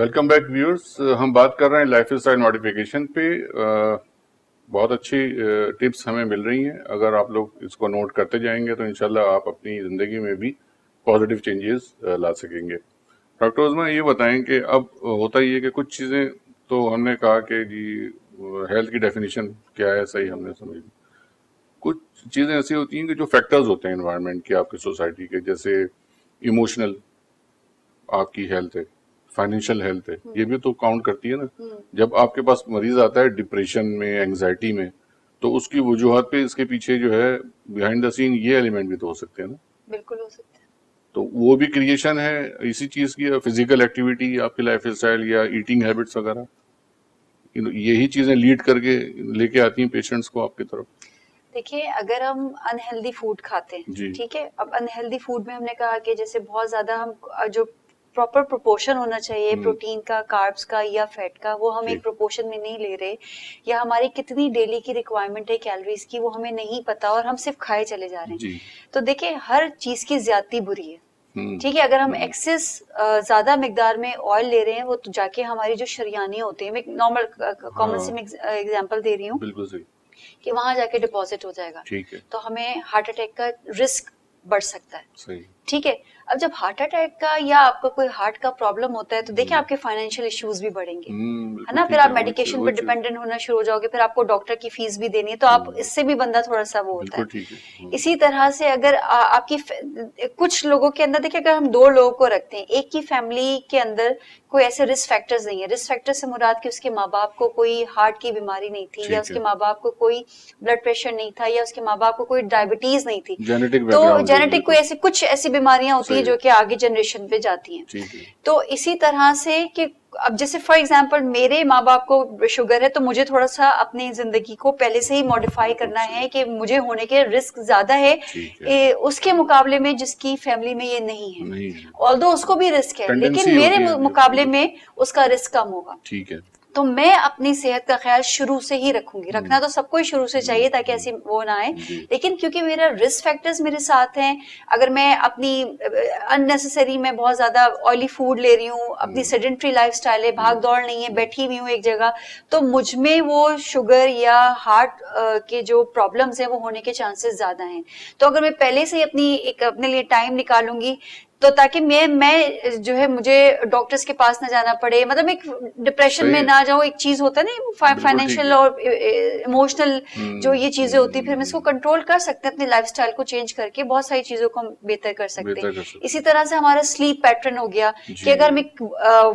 Welcome back viewers. हम बात कर रहे हैं लाइफ स्टाइल मॉडिफिकेशन पे। बहुत अच्छी टिप्स हमें मिल रही हैं। अगर आप लोग इसको नोट करते जाएंगे तो इंशाल्लाह आप अपनी ज़िंदगी में भी पॉजिटिव चेंजेस ला सकेंगे। डॉक्टर उस्मा, ये बताएं कि अब होता ही है कि कुछ चीज़ें तो हमने कहा कि जी हेल्थ की डेफिनेशन क्या है, सही हमने समझ। कुछ चीज़ें ऐसी होती हैं कि जो फैक्टर्स होते हैं एनवायरनमेंट के, आपकी सोसाइटी के, जैसे इमोशनल आपकी हेल्थ है, फाइनेंशियल हेल्थ है, ये भी तो काउंट करती है ना। जब आपके पास मरीज आता है डिप्रेशन में, एंजाइटी में, तो उसकी वजूहत पे इसके पीछे जो है बिहाइंड द सीन ये एलिमेंट भी तो हो सकते हैं ना। बिल्कुल हो सकता है। तो वो भी क्रिएशन है इसी चीज की, फिजिकल एक्टिविटी, आपकी लाइफ स्टाइल या ईटिंग हैबिट्स वगैरह, यही चीजें लीड करके लेके आती हैं पेशेंट्स को आपकी तरफ। देखिए, अगर हम अनहेल्दी फूड खाते हैं, जी ठीक है, अब अनहेल्दी फूड में हमने कहा कि जैसे बहुत ज्यादा हम जो प्रॉपर प्रोपोर्शन होना चाहिए प्रोटीन का, कार्ब्स का या फैट का, वो हम जी एक प्रोपोर्शन में नहीं ले रहे, या हमारी कितनी डेली की रिक्वायरमेंट है कैलोरीज की वो हमें नहीं पता और हम सिर्फ खाए चले जा रहे हैं। जी तो देखिए, हर चीज की ज्यादती बुरी है। हम्म ठीक है, अगर हम एक्सेस ज्यादा मिकदार में ऑयल ले रहे हैं, वो तो जाके हमारी जो शरियानियां होती हैं, मैं कॉमन हाँ सी एग्जांपल दे रही हूँ, बिल्कुल सही। कि वहां जाके डिपॉजिट हो जाएगा, ठीक है, तो हमें हार्ट अटैक का रिस्क बढ़ सकता है। सही। ठीक है, अब जब हार्ट अटैक का या आपका कोई हार्ट का प्रॉब्लम होता है, तो देखिए आपके फाइनेंशियल इश्यूज भी बढ़ेंगे, है बिल्कुल ना। ठीक फिर है, आप वो मेडिकेशन वो पे चीज डिपेंडेंट होना शुरू हो जाओगे, फिर आपको डॉक्टर की फीस भी देनी है, तो आप इससे भी बंदा थोड़ा सा वो होता है। बिल्कुल ठीक है। इसी तरह से अगर आपकी कुछ लोगों के अंदर, देखिए, अगर हम दो लोगों को रखते हैं एक ही फैमिली के अंदर, कोई ऐसे रिस्क फैक्टर्स नहीं है। रिस्क फैक्टर से मुराद कि उसके माँ बाप को कोई हार्ट की बीमारी नहीं थी, या ठीक उसके है, माँ बाप को कोई ब्लड प्रेशर नहीं था, या उसके माँ बाप को कोई डायबिटीज नहीं थी। जेनेटिक तो बैकग्राउंड जो जेनेटिक कोई बिल्कुल ऐसी कुछ ऐसी बीमारियां होती हैं सही है। जो कि आगे जनरेशन पे जाती हैं। ठीक है, तो इसी तरह से कि अब जैसे फॉर एग्जांपल मेरे माँ बाप को शुगर है, तो मुझे थोड़ा सा अपनी जिंदगी को पहले से ही मॉडिफाई बिल्कुल करना सही। है कि मुझे होने के रिस्क ज्यादा है ठीक है, उसके मुकाबले में जिसकी फैमिली में ये नहीं है। नहीं है, ऑल्दो उसको भी रिस्क है, लेकिन टेंडेंसी मेरे होती है मुकाबले बिल्कुल। में उसका रिस्क कम होगा। ठीक है, तो मैं अपनी सेहत का ख्याल शुरू से ही रखूंगी। रखना तो सबको ही शुरू से चाहिए ताकि ऐसी वो ना आए, जी लेकिन क्योंकि मेरा रिस्क फैक्टर्स मेरे साथ हैं, अगर मैं अपनी अननेसेसरी मैं बहुत ज्यादा ऑयली फूड ले रही हूँ, अपनी सेडेंट्री लाइफस्टाइल है, भाग दौड़ नहीं है, बैठी हुई हूँ एक जगह, तो मुझ में वो शुगर या हार्ट के जो प्रॉब्लम्स हैं वो होने के चांसेस ज्यादा हैं। तो अगर मैं पहले से ही अपने लिए टाइम निकालूंगी, तो ताकि मैं जो है मुझे डॉक्टर्स के पास ना जाना पड़े, मतलब एक डिप्रेशन सही में है, ना जाऊं। एक चीज होता है ना बिल्कुल ठीक फाइनेंशियल है। और इमोशनल, जो ये चीजें होती है, फिर हम इसको कंट्रोल कर सकते हैं, अपने लाइफस्टाइल को चेंज करके बहुत सारी चीजों को हम बेहतर कर सकते बेहतर हैं। कर सकते इसी तरह से हमारा स्लीप पैटर्न हो गया, हैं। कि जी अगर हम एक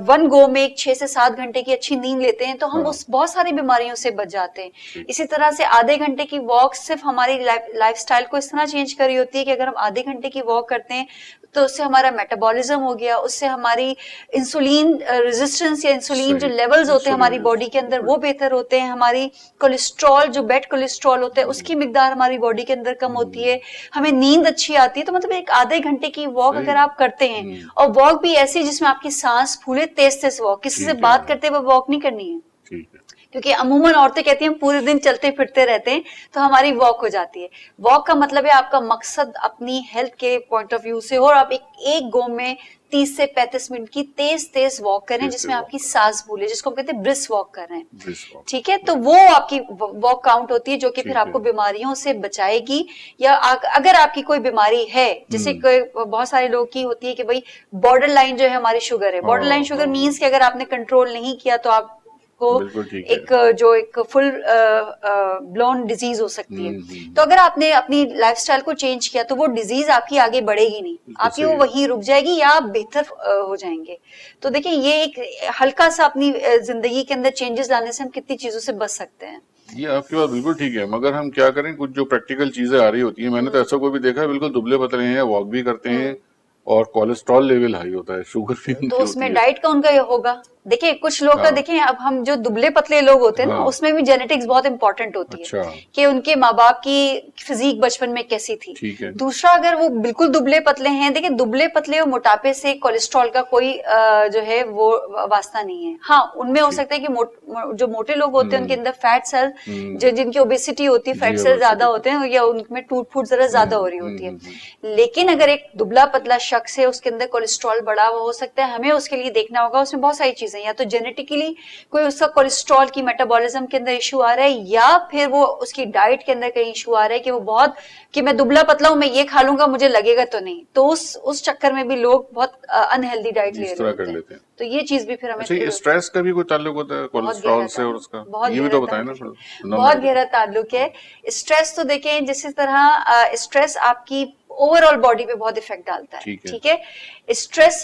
वन गो में 6 से 7 घंटे की अच्छी नींद लेते हैं, तो हम हाँ उस बहुत सारी बीमारियों से बच जाते हैं। ठीक। इसी तरह से आधे घंटे की वॉक सिर्फ हमारी लाइफस्टाइल को इस तरह चेंज कर रही होती है कि अगर हम आधे घंटे की वॉक करते हैं, तो उससे हमारा मेटाबॉलिज्म हो गया, उससे हमारी इंसुलिन रेजिस्टेंस या इंसुलिन जो सही, लेवल्स होते हैं हमारी इंसुलिन बॉडी के अंदर, बिल्कुल वो बेहतर होते हैं। हमारी कोलेस्ट्रॉल, जो बैड कोलेस्ट्रॉल होता है, उसकी मिकदार हमारी बॉडी के अंदर कम होती है। हमें नींद अच्छी आती है। तो मतलब एक आधे घंटे की वॉक सही। अगर आप करते हैं, और वॉक भी ऐसी जिसमें आपकी सांस फूले, तेज तेज वॉक, किसी से ठीक बात है, करते हुए वॉक नहीं करनी है, ठीक है, क्योंकि अमूमन औरतें कहती हैं हम पूरे दिन चलते फिरते रहते हैं, तो हमारी वॉक हो जाती है। वॉक का मतलब है आपका मकसद अपनी हेल्थ के पॉइंट ऑफ व्यू से हो, और आप एक गो में 30 से 35 मिनट की तेज तेज वॉक करें, तेज से जिसमें वॉक आपकी सांस फूले, जिसको हम कहते हैं ब्रिस्क वॉक कर रहे हैं। Brisk walk. ठीक है, तो वो आपकी वॉक काउंट होती है, जो कि फिर ठीक है, आपको बीमारियों से बचाएगी। या अगर आपकी कोई बीमारी है, जैसे कोई बहुत सारे लोग की होती है कि भाई बॉर्डर लाइन जो है हमारी शुगर है, बॉर्डर लाइन हाँ शुगर हाँ मीन्स कि अगर आपने कंट्रोल नहीं किया तो आप को बिल्कुल ठीक है। एक फुल ब्लोन डिजीज हो सकती है। तो अगर आपने अपनी लाइफस्टाइल को चेंज किया, तो वो डिजीज आपकी आगे बढ़ेगी नहीं, बिल्कुल आपकी वो सही है। वहीं रुक जाएगी, या आप बेहतर हो जाएंगे। तो देखिए, ये एक हल्का सा अपनी जिंदगी के अंदर चेंजेस लाने से हम कितनी चीजों से बच सकते हैं। ये आपकी बात बिल्कुल ठीक है, मगर हम क्या करें, कुछ जो प्रैक्टिकल चीजें आ रही होती हैं, मैंने तो ऐसा को भी देखा है, बिल्कुल दुबले पतले हैं, वॉक भी करते हैं, और कोलेस्ट्रॉल लेवल हाई होता है, शुगर भी तो उनकी होती उसमें है। डाइट का उनका ये होगा। देखिए, कुछ लोग का, हाँ देखिए, अब हम जो दुबले पतले लोग होते हैं ना, हाँ, उसमें भी जेनेटिक्स बहुत इंपॉर्टेंट होती है, अच्छा, कि उनके माँ बाप की फिजिक बचपन में कैसी थी। ठीक है, दूसरा, अगर वो बिल्कुल दुबले पतले हैं, देखिए, दुबले पतले और मोटापे से कोलेस्ट्रॉल का कोई जो है वो वास्ता नहीं है। हाँ, उनमें हो ठीक, सकता है कि जो मोटे लोग होते हैं उनके अंदर फैट सेल, जो जिनकी ओबेसिटी होती है, जी फैट सेल ज्यादा ओबेसिटी होते हैं, या उनमें टूट फूट जरा ज्यादा हो रही होती है। लेकिन अगर एक दुबला पतला शख्स है, उसके अंदर कोलेस्ट्रॉल बढ़ा हुआ हो सकता है, हमें उसके लिए देखना होगा, उसमें बहुत सारी चीजें चीजें, या तो जेनेटिकली कोई उसका कोलेस्ट्रॉल की मेटाबॉलिज्म के अंदर इशू आ रहा है, या फिर वो उसकी डाइट के अंदर कहीं इशू आ रहा है कि वो बहुत, कि मैं दुबला पतला हूं, मैं ये खा लूंगा मुझे लगेगा तो नहीं, तो उस चक्कर में भी लोग बहुत अनहेल्दी डाइट ले इस रहे तरह कर होते हैं। लेते हैं। तो ये चीज भी फिर हमें अच्छा, ये स्ट्रेस का भी कोई ताल्लुक होता है बहुत गहरा कोलेस्ट्रॉल से और उसका, बहुत ये भी गहरा तो बताए ना ताल्लुक थोड़ा, है, सुनना बहुत मेरे को गहरा तो। ताल्लुक है। स्ट्रेस तो देखें जिस तरह स्ट्रेस आपकी ओवरऑल बॉडी पे बहुत इफेक्ट डालता है, ठीक है। ठीक है। स्ट्रेस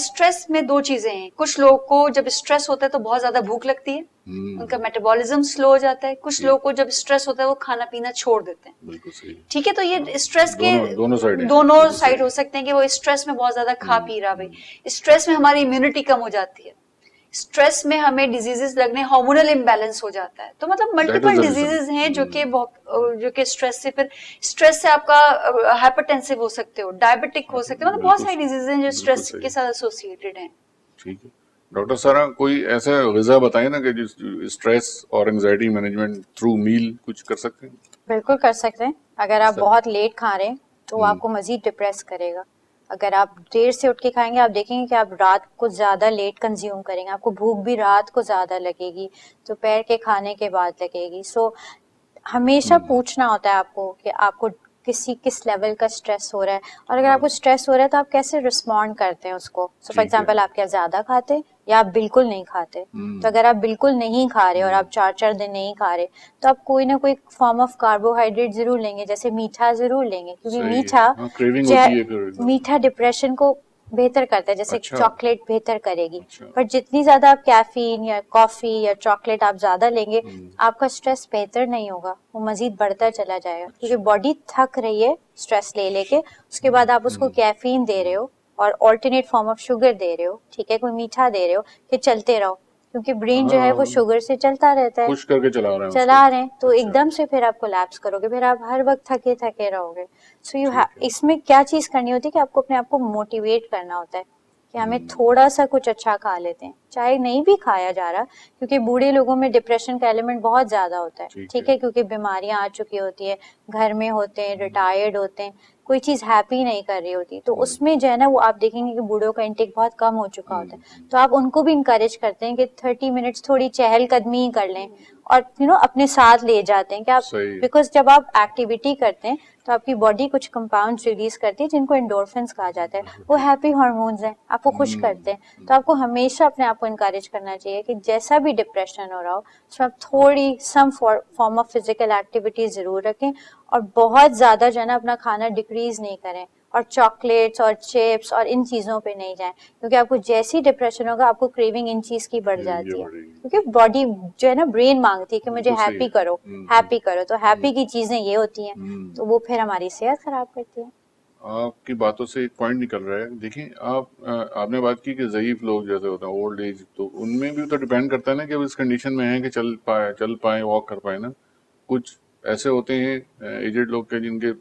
स्ट्रेस में दो चीजें हैं, कुछ लोगों को जब स्ट्रेस होता है तो बहुत ज्यादा भूख लगती है, उनका मेटाबॉलिज्म स्लो हो जाता है, कुछ लोगों को जब स्ट्रेस होता है वो खाना पीना छोड़ देते हैं। बिल्कुल सही। ठीक है, तो ये स्ट्रेस के दोनों साइड हैं, दोनों बिल्कुल साइड सही। हो सकते हैं कि वो स्ट्रेस में बहुत ज्यादा खा पी रहा, भाई स्ट्रेस में हमारी इम्यूनिटी कम हो जाती है, स्ट्रेस में हमें डिजीजेस लगने, हार्मोनल इम्बैलेंस हो जाता है, तो मतलब that is multiple the reason. Diseases हैं जो कि स्ट्रेस से आपका हाइपरटेंसिव हो सकते हो, डायबिटिक हो सकते हो, मतलब बहुत बिल्कुल सारी डिजीजेस हैं जो बिल्कुल स्ट्रेस के सही। साथ एसोसिएटेड हैं। ठीक है। डॉक्टर सारा, कोई ऐसा ग़िज़ा बताएं ना कि जिस स्ट्रेस और एंजाइटी मैनेजमेंट थ्रू मील कुछ कर सकते हैं? बिल्कुल कर सकते हैं। अगर आप सर। बहुत लेट खा रहे हैं तो वो आपको मजीद डिप्रेस करेगा। अगर आप देर से उठ के खाएंगे, आप देखेंगे कि आप रात को ज़्यादा लेट कंज्यूम करेंगे, आपको भूख भी रात को ज़्यादा लगेगी, दोपहर के खाने के बाद लगेगी। सो हमेशा पूछना होता है आपको कि आपको किस लेवल का स्ट्रेस हो रहा है, और अगर आपको स्ट्रेस हो रहा है तो आप कैसे रिस्पॉन्ड करते हैं उसको। सो फॉर ठीक है। एग्जांपल, आप क्या ज़्यादा खाते हैं या आप बिल्कुल नहीं खाते। तो अगर आप बिल्कुल नहीं खा रहे और आप 4-4 दिन नहीं खा रहे, तो आप कोई ना कोई फॉर्म ऑफ कार्बोहाइड्रेट जरूर लेंगे, जैसे मीठा जरूर लेंगे, क्योंकि सही है। मीठा हाँ, क्रेविंग होती है फिर एकदम। मीठा डिप्रेशन को बेहतर करता है, जैसे अच्छा। चॉकलेट बेहतर करेगी। अच्छा। पर जितनी ज्यादा आप कैफीन या कॉफी या चॉकलेट आप ज्यादा लेंगे, आपका स्ट्रेस बेहतर नहीं होगा, वो मजीद बढ़ता चला जाएगा, क्योंकि बॉडी थक रही है स्ट्रेस ले लेके। उसके बाद आप उसको कैफीन दे रहे हो और ऑल्टरनेट फॉर्म ऑफ शुगर दे रहे हो, ठीक है, कोई मीठा दे रहे हो कि चलते रहो, क्योंकि ब्रेन जो है वो शुगर से चलता रहता है, पुश करके चला रहे हैं चला उसको। रहे हैं, तो अच्छा। एकदम से फिर आप कोलैप्स करोगे, फिर आप हर वक्त थके थके रहोगे। सो ठीक है। इसमें क्या चीज करनी होती है कि आपको अपने आप को मोटिवेट करना होता है कि हमें थोड़ा सा कुछ अच्छा खा लेते हैं, चाहे नहीं भी खाया जा रहा, क्योंकि बूढ़े लोगों में डिप्रेशन का एलिमेंट बहुत ज्यादा होता है, ठीक है, क्योंकि बीमारियां आ चुकी होती है, घर में होते हैं, रिटायर्ड होते हैं, कोई चीज हैप्पी नहीं कर रही होती, तो उसमें जो है ना, वो आप देखेंगे कि बूढ़ों का इंटेक बहुत कम हो चुका होता है। तो आप उनको भी इंकरेज करते हैं कि 30 मिनट्स थोड़ी चहलकदमी ही कर लें, और अपने साथ ले जाते हैं कि आप, बिकॉज जब आप एक्टिविटी करते हैं तो आपकी बॉडी कुछ कंपाउंड्स रिलीज करती है जिनको एंडोर्फिन्स कहा जाता है, वो हैप्पी हार्मोन्स हैं, आपको खुश करते हैं। तो आपको हमेशा अपने आप को इनकरेज करना चाहिए कि जैसा भी डिप्रेशन हो रहा हो, उसमें आप थोड़ी some form of physical activity जरूर रखें, और बहुत ज्यादा जो है ना अपना खाना डिक्रीज नहीं करें, और चॉकलेट्स और चिप्स और इन चीजों पे नहीं जाएं, क्योंकि आपको जैसी डिप्रेशन होगा आपको क्रेविंग इन चीज की बढ़ जाती है, क्योंकि बॉडी जो है ना ब्रेन मांगती है कि मुझे हैप्पी करो, हैप्पी करो, तो हैप्पी की चीजें ये होती हैं, तो वो फिर हमारी सेहत खराब करती है। आपकी बातों से एक पॉइंट निकल रहा है। देखिए, आपने बात की कि ज़ईफ लोग जैसे होते हैं, ओल्ड एज, तो उनमें भी तो डिपेंड करता है ना कि वो इस कंडीशन में है कि चल पाए वॉक कर पाए ना। कुछ ऐसे होते हैं एजेड लोग के जिनके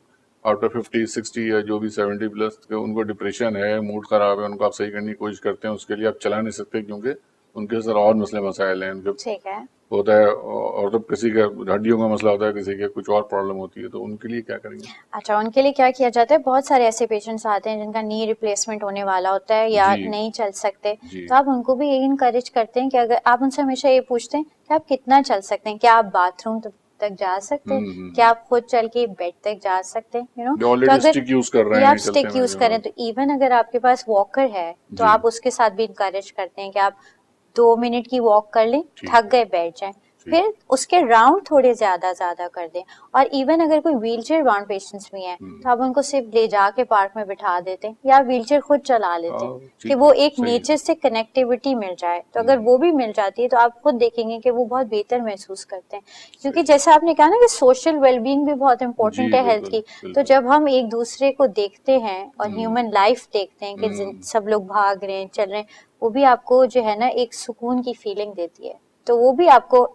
आउट ऑफ 50-60 या जो भी 70 प्लस के, उनको डिप्रेशन है, मूड खराब है, उनको आप सही करने की कोशिश करते हैं, उसके लिए आप चला नहीं सकते क्योंकि उनके साथ और मसले मसाइल हैं उनके, ठीक है, होता है, और तो किसी का हड्डियों का मसला होता है, किसी के कुछ और प्रॉब्लम होती है, तो उनके लिए क्या करेंगे? अच्छा, उनके लिए क्या किया जाता है, बहुत सारे ऐसे पेशेंट्स आते हैं जिनका नी रिप्लेसमेंट होने वाला होता है या नहीं चल सकते, तो आप उनको भी यही इनकरेज करते हैं कि अगर आप उनसे हमेशा ये पूछते हैं कि आप कितना चल सकते हैं, क्या आप बाथरूम तक जा सकते हैं, क्या आप खुद चल के बेड तक जा सकते हैं, तो अगर स्टिक यूज कर रहे हैं, आप स्टिक यूज करें, तो इवन अगर आपके पास वॉकर है तो आप उसके साथ भी इनकरेज करते हैं कि आप 2 मिनट की वॉक कर लें, थक गए बैठ जाएं, फिर उसके राउंड थोड़े ज्यादा कर दें। और इवन अगर कोई व्हीलचेयर बाउंड पेशेंट्स भी हैं तो आप उनको सिर्फ ले जाके पार्क में बिठा देते हैं या व्हीलचेयर खुद चला लेते हैं कि वो एक नेचर से कनेक्टिविटी मिल जाए। तो अगर वो भी मिल जाती है तो आप खुद देखेंगे कि वो बहुत बेहतर महसूस करते हैं, क्योंकि जैसे आपने कहा ना कि सोशल वेलबींग भी बहुत इंपॉर्टेंट है हेल्थ की। तो जब हम एक दूसरे को देखते हैं और ह्यूमन लाइफ देखते हैं कि सब लोग भाग रहे हैं, चल रहे हैं, वो भी आपको जो है ना एक सुकून की फीलिंग देती है, तो वो भी आपको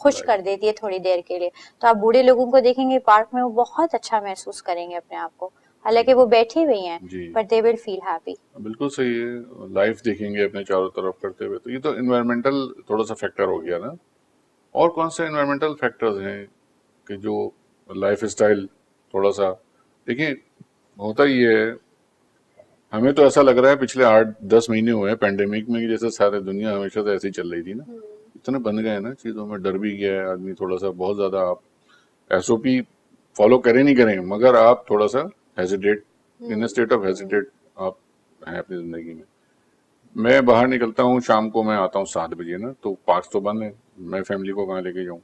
खुश कर देती है थोड़ी देर के लिए। तो आप बूढ़े लोगों को देखेंगे पार्क में, वो बहुत अच्छा महसूस करेंगे अपने आप को, हालांकि वो बैठे हुए हैं, पर दे विल फील हैप्पी। बिल्कुल सही है, लाइफ देखेंगे अपने चारों तरफ करते हुए। तो ये तो एनवायरमेंटल थोड़ा सा फैक्टर हो गया ना। और कौन से एनवायरमेंटल फैक्टर्स हैं कि जो लाइफ स्टाइल थोड़ा सा, देखिए होता ही है हमें तो ऐसा लग रहा है पिछले 8-10 महीने हुए हैं पेंडेमिक में कि जैसे सारी दुनिया हमेशा से ऐसी ही चल रही थी ना, इतने बन गए हैं ना चीजों में, डर भी गया है आदमी थोड़ा सा, बहुत ज्यादा। आप एसओपी फॉलो करें नहीं करें, मगर आप थोड़ा सा hesitate, in state of hesitate आप हैं अपनी जिंदगी में। मैं बाहर निकलता हूँ शाम को, मैं आता हूँ 7 बजे ना, तो पार्क तो बंद है, मैं फैमिली को कहाँ लेके जाऊँ।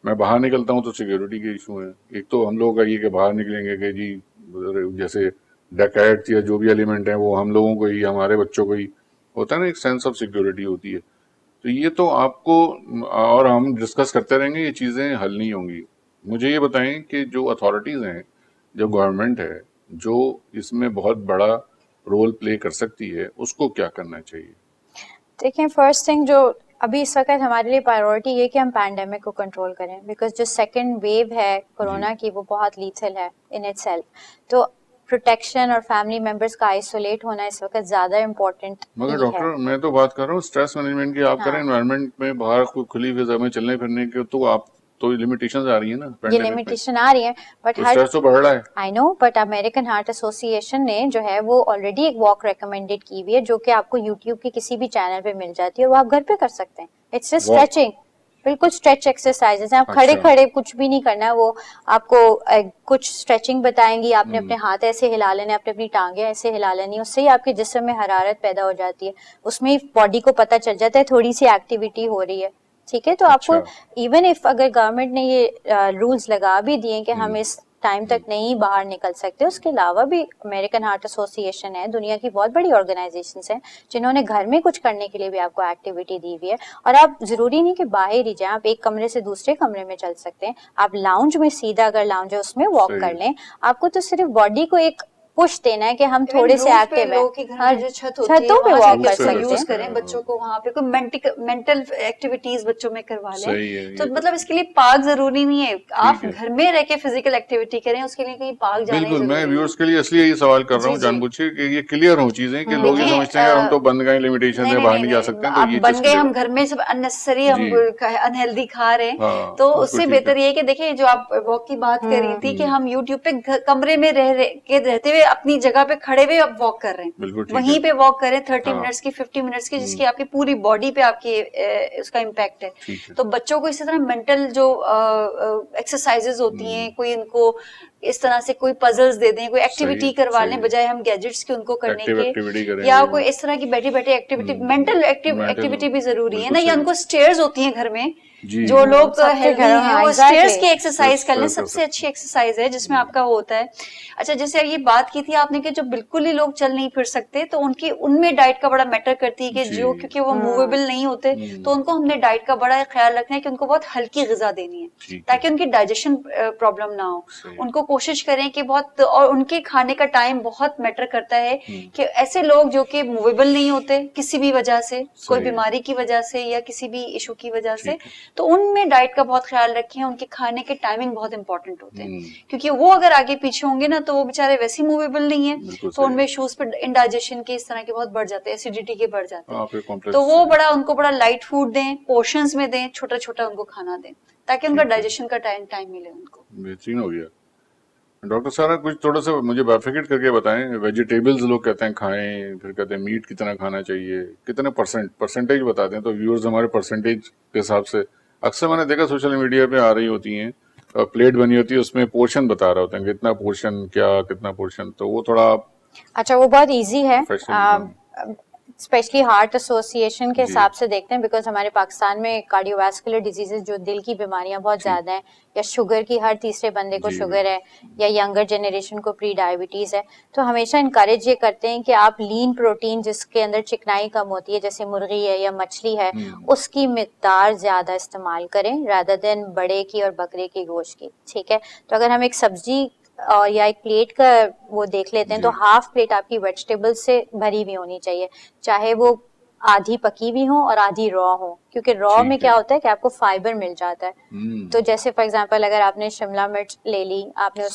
मैं बाहर निकलता हूँ तो सिक्योरिटी के इशू है। एक तो हम लोगों का ये कि बाहर निकलेंगे कि जी जैसे डकैत या जो भी एलिमेंट है वो हम लोगों को ही, हमारे बच्चों को ही होता है ना, एक सेंस ऑफ सिक्योरिटी होती है। तो ये तो आपको, और हम डिस्कस करते रहेंगे, ये चीजें हल नहीं होंगी। मुझे ये बताएं कि जो अथॉरिटीज हैं, जो गवर्नमेंट है, जो इसमें बहुत बड़ा रोल प्ले कर सकती है, उसको क्या करना चाहिए? देखिए, फर्स्ट थिंग जो अभी इस वक्त हमारे लिए प्रायोरिटी ये कि हम पैंडेमिक को कंट्रोल करें, बिकॉज जो सेकंड वेव है कोरोना की वो बहुत लीथल है इन इटसेल्फ। तो प्रोटेक्शन और फैमिली मेंबर्स का आइसोलेट होना इस वक्त ज्यादा इम्पोर्टेंट मगर है। डॉक्टर मैं तो बात कर रहा हूँ स्ट्रेस मैनेजमेंट की। आप करें एनवायरनमेंट में बाहर खुली फिजा में चलने फिरने के, तो आप तो लिमिटेशंस आ रही है ना ये पेंडेमिक में, लिमिटेशन आ रही है, बट तो स्ट्रेस तो बढ़ रहा है। I know, but American heart association ने जो है वो ऑलरेडी एक वॉक रेकमेंडेड की हुई है, जो कि आपको यूट्यूब के किसी भी चैनल पे मिल जाती है, और वो आप घर पे कर सकते हैं। इट्स जस्ट स्ट्रेचिंग, बिल्कुल स्ट्रेच एक्सरसाइजेस हैं। आप खड़े खड़े कुछ भी नहीं करना है, वो आपको कुछ स्ट्रेचिंग बताएंगी, आपने अपने हाथ ऐसे हिला लेने, आपने अपनी टांगे ऐसे हिला लेनी, उससे ही आपके जिस्म में हरारत पैदा हो जाती है, उसमें बॉडी को पता चल जाता है थोड़ी सी एक्टिविटी हो रही है। ठीक है, तो आपको इवन इफ अगर गवर्नमेंट ने ये रूल्स लगा भी दिए कि हम इस टाइम तक नहीं बाहर निकल सकते, उसके अलावा भी अमेरिकन हार्ट एसोसिएशन है, दुनिया की बहुत बड़ी ऑर्गेनाइजेशंस हैं जिन्होंने घर में कुछ करने के लिए भी आपको एक्टिविटी दी हुई है। और आप जरूरी नहीं कि बाहर ही जाएं, आप एक कमरे से दूसरे कमरे में चल सकते हैं। आप लाउंज में, सीधा अगर लाउंज है उसमें वॉक कर लें। आपको तो सिर्फ बॉडी को एक पुश देना है कि हम थोड़े से एक्टिव हैं। हर जो छतों पे वॉक कर सकते यूज करें, बच्चों को वहाँ पे कोई मेंटल एक्टिविटीज बच्चों में करवा लें। तो मतलब इसके लिए पार्क जरूरी नहीं है, आप घर में रह के फिजिकल एक्टिविटी करें, उसके लिए कहीं पार्क जाने बिल्कुल। मैं व्यूअर्स के लिए इसलिए ये सवाल कर रहा हूँ जानबूझ के कि ये क्लियर हो चीजें, कि लोग ये समझते हैं हम तो बंद गए, लिमिटेशन है, बाहर नहीं जा सकते हैं, तो ये बन गए हम घर में, सब अननेसेसरी हम अनहेल्दी खा रहे हैं। तो उससे बेहतर ये कि देखिए, जो आप वॉक की बात कर रही थी कि हम यूट्यूब पे कमरे में रहते हुए अपनी जगह पे खड़े हुए अब वॉक कर रहे हैं, वहीं पे वॉक करें 30 मिनट्स की, 50 मिनट्स की, जिसकी आपकी पूरी बॉडी पे आपकी उसका इम्पैक्ट है। तो बच्चों को इसी तरह मेंटल जो एक्सरसाइजेज होती हैं, कोई उनको इस तरह से कोई पजल्स दे दें, कोई एक्टिविटी करवा लें, बजाय हम गैजेट्स के उनको करने के, या कोई इस तरह की बैठी बैठी एक्टिविटी, मेंटल एक्टिविटी भी जरूरी है ना। या उनको स्टेयर्स होती हैं घर में, जो लोग हेल्दी हैं वो स्टेयर्स की एक्सरसाइज कर लें, सबसे अच्छी एक्सरसाइज है जिसमें आपका वो होता है। अच्छा, जैसे ये बात की थी आपने कि जो बिल्कुल ही लोग चल नहीं फिर सकते, तो उनकी उनमें डाइट का बड़ा मैटर करती है कि जो, क्योंकि वो मूवेबल नहीं होते, तो उनको हमने डाइट का बड़ा ख्याल रखना है कि उनको बहुत हल्की ग़िज़ा देनी है ताकि उनकी डाइजेशन प्रॉब्लम ना हो। उनको कोशिश करें कि बहुत, और उनके खाने का टाइम बहुत मैटर करता है कि ऐसे लोग जो कि मूवेबल नहीं होते किसी भी वजह से, कोई बीमारी की वजह से या किसी भी इशू की वजह से, तो उनमें डाइट का बहुत ख्याल रखें। उनके खाने के टाइमिंग बहुत इंपॉर्टेंट होते हैं, क्योंकि वो अगर आगे पीछे होंगे ना तो वो बेचारे वैसे मूवेबल नहीं है, तो उनमें इश्यूज पे इंडाइजेशन के इस तरह के बहुत बढ़ जाते हैं, एसिडिटी के बढ़ जाते हैं। तो वो बड़ा, उनको बड़ा लाइट फूड दें, पोर्शंस में दें, छोटा छोटा उनको खाना दें, ताकि उनका डाइजेशन का टाइम मिले उनको। बेहतरीन हो गया। डॉक्टर सारा कुछ थोड़ा सा मुझे बाइफिकेट करके बताएं, वेजिटेबल्स लोग कहते हैं खाएं, फिर कहते हैं मीट कितना खाना चाहिए, कितने परसेंटेज बता दें तो व्यूअर्स हमारे परसेंटेज के हिसाब से, अक्सर मैंने देखा सोशल मीडिया पे आ रही होती हैं, प्लेट बनी होती है उसमें पोर्शन बता रहे होते हैं, कितना पोर्शन, क्या कितना पोर्शन, तो वो थोड़ा। अच्छा, वो बहुत इजी है, स्पेशली हार्ट एसोसिएशन के हिसाब से देखते हैं, बिकॉज हमारे पाकिस्तान में कार्डियोवास्कुलर डिजीजेस, जो दिल की बीमारियां बहुत ज्यादा हैं, या शुगर की, हर तीसरे बंदे को शुगर है, या यंगर जनरेशन को प्री डायबिटीज है, तो हमेशा इनकरेज ये करते हैं कि आप लीन प्रोटीन, जिसके अंदर चिकनाई कम होती है, जैसे मुर्गी है या मछली है, उसकी मिकदार ज्यादा इस्तेमाल करें रादर देन बड़े की और बकरे की गोश्त की। ठीक है, तो अगर हम एक सब्जी और या एक प्लेट का वो देख लेते हैं, तो हाफ प्लेट आपकी वेजिटेबल से भरी हुई होनी चाहिए, चाहे वो आधी पकी हुई हो और आधी रॉ हो, क्योंकि रॉ में क्या होता है कि आपको फाइबर मिल जाता है। तो जैसे फॉर एग्जांपल अगर आपने शिमला मिर्च ले ली, आपने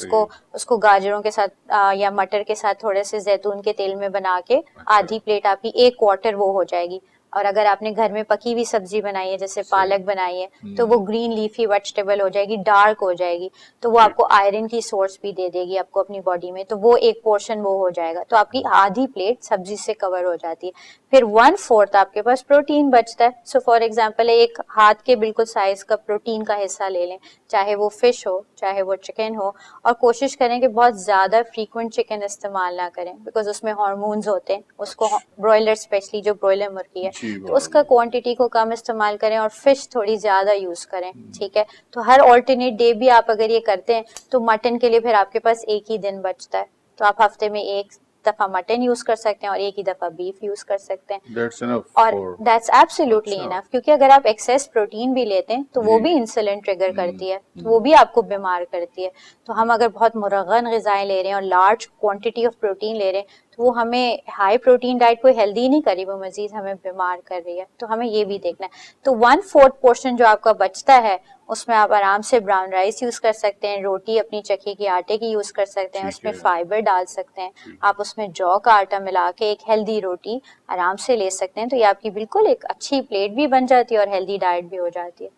उसको गाजरों के साथ या मटर के साथ थोड़े से जैतून के तेल में बना के, आधी प्लेट आपकी 1/4 वो हो जाएगी, और अगर आपने घर में पकी हुई सब्जी बनाई है, जैसे पालक बनाई है, तो वो ग्रीन लीफी वेजिटेबल हो जाएगी, डार्क हो जाएगी, तो वो आपको आयरन की सोर्स भी दे देगी आपको अपनी बॉडी में, तो वो एक पोर्शन वो हो जाएगा, तो आपकी आधी प्लेट सब्जी से कवर हो जाती है। फिर 1/4 आपके पास प्रोटीन बचता है। सो फॉर एग्जाम्पल एक हाथ के बिल्कुल साइज का प्रोटीन का हिस्सा ले लें, चाहे वो फिश हो चाहे वो चिकन हो, और कोशिश करें कि बहुत ज्यादा फ्रीक्वेंट चिकन इस्तेमाल ना करें, बिकॉज उसमें हार्मोन्स होते हैं, उसको ब्रॉयलर स्पेशली जो ब्रॉयलर मुर्गी है तो उसका क्वांटिटी को कम इस्तेमाल करें, और फिश थोड़ी ज्यादा यूज करें, ठीक है। तो हर ऑल्टरनेट डे भी आप अगर ये करते हैं तो मटन के लिए फिर आपके पास एक ही दिन बचता है, तो आप हफ्ते में एक दफा मटन यूज कर सकते हैं और एक ही दफा बीफ यूज कर सकते हैं। That's enough और for- दैट्स एब्सोल्युटली इनफ, क्योंकि अगर आप एक्सेस प्रोटीन भी लेते हैं तो वो भी इंसुलिन ट्रिगर करती है, तो वो भी आपको बीमार करती है। तो हम अगर बहुत मुरगन ग़िज़ाएं ले रहे हैं और लार्ज क्वांटिटी ऑफ प्रोटीन ले रहे हैं तो वो हमें हाई प्रोटीन डाइट कोई हेल्दी नहीं करी, वो मजीद हमें बीमार कर रही है, तो हमें ये भी देखना है। तो 1/4 पोर्शन जो आपका बचता है उसमें आप आराम से ब्राउन राइस यूज कर सकते हैं, रोटी अपनी चक्की की आटे की यूज कर सकते हैं, उसमें फाइबर डाल सकते हैं, आप उसमें जौ का आटा मिला के एक हेल्दी रोटी आराम से ले सकते हैं, तो ये आपकी बिल्कुल एक अच्छी प्लेट भी बन जाती है और हेल्दी डाइट भी हो जाती है।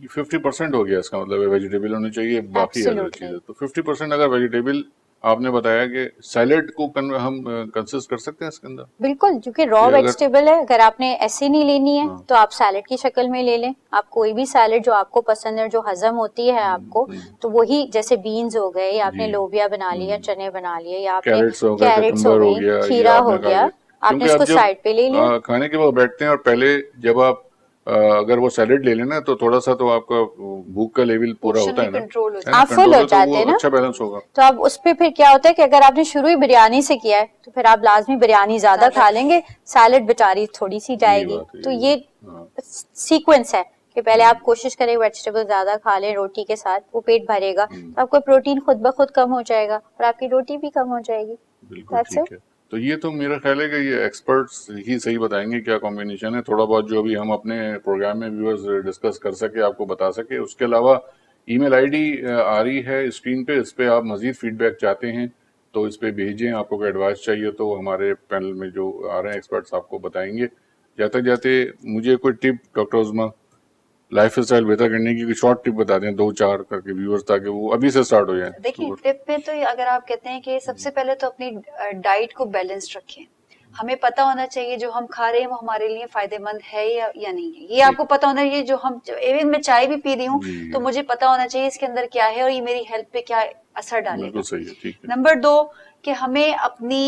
50% हो गया इसका मतलब है वेजिटेबल होने चाहिए, बाकी अदर चीजें। तो 50% अगर वेजिटेबल आपने बताया कि सैलेड को हम कंसिस्ट कर सकते हैं इसके अंदर, बिल्कुल, क्योंकि रॉ वेजिटेबल है, अगर आपने ऐसे नहीं लेनी है तो आप सैलेड की शक्ल में ले लें। आप कोई भी सैलेड जो आपको पसंद है, जो हजम होती है आपको, तो वही जैसे बीन्स हो गए, या आपने लोबिया बना लिया, चने बना लिए, या आपने कैरेट्स हो गई, खीरा हो गया, आपने इसको साइड पे ले लिया। खाने के बाद बैठते हैं और पहले जब आप अगर वो सैलेड ले लेना तो थोड़ा सा तो आपका भूख का लेवल पूरा होता है ना, आप फुल हो जाते हैं ना, अच्छा बैलेंस होगा। तो अब उस पे फिर क्या होता है कि अगर आपने शुरू ही बिरयानी से किया है तो फिर आप लाजमी बिरयानी ज्यादा खा लेंगे, सैलेड बेचारी थोड़ी सी जाएगी। तो ये सीक्वेंस है कि पहले आप कोशिश करें वेजिटेबल ज्यादा खा लें रोटी के साथ, वो पेट भरेगा, तो आपको प्रोटीन खुद ब खुद कम हो जाएगा और आपकी रोटी भी कम हो जाएगी। बिल्कुल ठीक है। तो ये तो मेरा ख्याल है कि ये एक्सपर्ट्स ही सही बताएंगे क्या कॉम्बिनेशन है, थोड़ा बहुत जो भी हम अपने प्रोग्राम में व्यूअर्स डिस्कस कर सके, आपको बता सके। उसके अलावा ईमेल आईडी आ रही है स्क्रीन पे, इस पे आप मजीद फीडबैक चाहते हैं तो इस पे भेजें। आपको कोई एडवाइस चाहिए तो हमारे पैनल में जो आ रहे हैं एक्सपर्ट्स आपको बताएंगे। जाते जाते मुझे कोई टिप डॉक्टर उज़मा लाइफ स्टाइल बेहतर करने की शॉर्ट टिप बता दें, 2-4 करके व्यूअर्स, ताकि वो अभी से स्टार्ट हो जाए। देखिए टिप में तो अगर आप कहते हैं कि सबसे पहले तो अपनी डाइट को बैलेंस्ड रखें। हमें पता होना चाहिए जो हम खा रहे हैं वो हमारे लिए फायदेमंद है या नहीं है, ये आपको पता होना चाहिए। जो हम इवन मैं चाय भी पी रही हूँ तो मुझे पता होना चाहिए इसके अंदर क्या है और ये मेरी हेल्थ पे क्या असर डालेगा। सही है, ठीक है। नंबर 2 कि हमें अपनी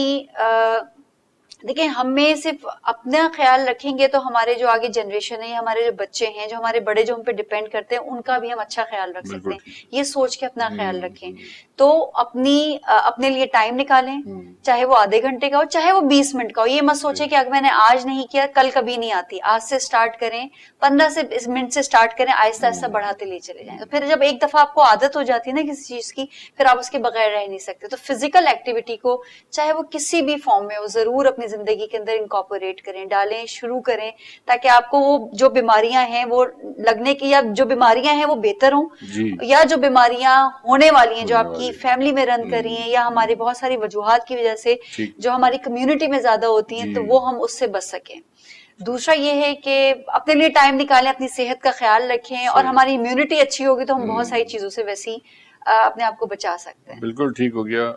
देखिए हमें सिर्फ अपना ख्याल रखेंगे तो हमारे जो आगे जनरेशन है, हमारे जो बच्चे हैं, जो हमारे बड़े जो हम पे डिपेंड करते हैं, उनका भी हम अच्छा ख्याल रख सकते हैं। ये सोच के अपना ख्याल रखें। तो अपने लिए टाइम निकालें, चाहे वो आधे घंटे का हो चाहे वो 20 मिनट का हो। ये मत सोचे कि अगर मैंने आज नहीं किया कल कभी नहीं आती। आज से स्टार्ट करें, 15 से 20 मिनट से स्टार्ट करें, आहिस्ता आहिस्ता बढ़ाते ले चले जाएं। तो फिर जब एक दफा आपको आदत हो जाती है ना किसी चीज की, फिर आप उसके बगैर रह नहीं सकते। तो फिजिकल एक्टिविटी को चाहे वो किसी भी फॉर्म में हो, जरूर अपनी जिंदगी के अंदर इनकॉर्पोरेट करें, डालें, शुरू करें, ताकि आपको वो जो बीमारियां हैं वो लगने की, या जो बीमारियां हैं वो बेहतर हों, या जो बीमारियां होने वाली हैं जो आपकी फैमिली में रन कर रही हैं, या हमारी बहुत सारी वजूहात की वजह से जो हमारी कम्युनिटी में ज्यादा होती हैं, तो वो हम उससे बच सकें। दूसरा ये है कि अपने लिए टाइम निकालें, अपनी सेहत का ख्याल रखें, और हमारी इम्यूनिटी अच्छी होगी तो हम बहुत सारी चीजों से वैसी अपने आप को बचा सकते हैं। बिल्कुल ठीक हो गया।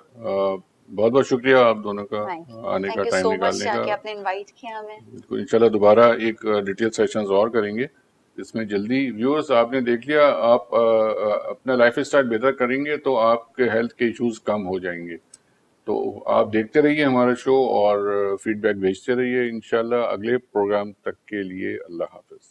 बहुत बहुत शुक्रिया आप दोनों का आने का, टाइम निकालने का। आपने इनवाइट किया हमें। बिल्कुल, इंशाल्लाह दोबारा एक डिटेल सेशंस और करेंगे इसमें जल्दी। व्यूअर्स आपने देख लिया, आप अपना लाइफ स्टाइल बेहतर करेंगे तो आपके हेल्थ के इश्यूज कम हो जाएंगे। तो आप देखते रहिए हमारा शो और फीडबैक भेजते रहिए। इंशाल्लाह अगले प्रोग्राम तक के लिए अल्लाह हाफिज।